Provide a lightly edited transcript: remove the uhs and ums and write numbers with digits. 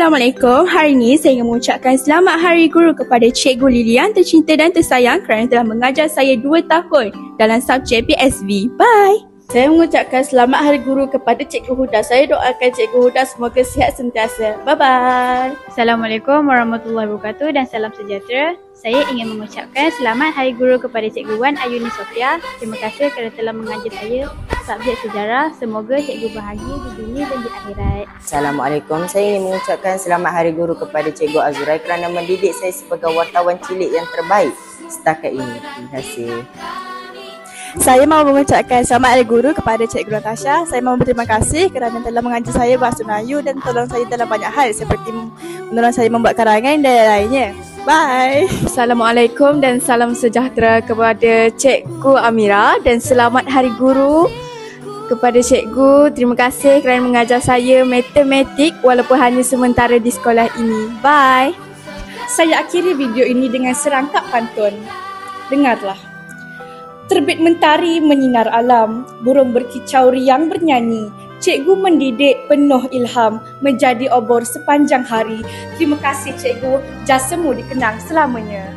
Assalamualaikum. Hari ini saya ingin mengucapkan selamat Hari Guru kepada Cikgu Lilian tercinta dan tersayang kerana telah mengajar saya 2 tahun dalam subjek PSV. Bye. Saya mengucapkan selamat Hari Guru kepada Cikgu Huda. Saya doakan Cikgu Huda semoga sihat sentiasa. Bye-bye. Assalamualaikum warahmatullahi wabarakatuh dan salam sejahtera. Saya ingin mengucapkan selamat Hari Guru kepada Cikgu Wan Ayuni Sofia. Terima kasih kerana telah mengajar saya subjek sejarah. Semoga cikgu bahagia di dunia dan di akhirat. Assalamualaikum. Saya ingin mengucapkan selamat Hari Guru kepada Cikgu Azurai kerana mendidik saya sebagai wartawan cilik yang terbaik setakat ini. Terima kasih. Saya mahu mengucapkan selamat Hari Guru kepada Cikgu Natasha. Saya mahu berterima kasih kerana telah mengajar saya bahasa Melayu dan tolong saya dalam banyak hal seperti menolong saya membuat karangan dan lainnya. Bye. Assalamualaikum dan salam sejahtera kepada Cikgu Amira dan selamat Hari Guru kepada cikgu. Terima kasih kerana mengajar saya matematik walaupun hanya sementara di sekolah ini. Bye. Saya akhiri video ini dengan serangkap pantun. Dengarlah. Terbit mentari menyinar alam, burung berkicau riang bernyanyi. Cikgu mendidik penuh ilham, menjadi obor sepanjang hari. Terima kasih cikgu, jasamu dikenang selamanya.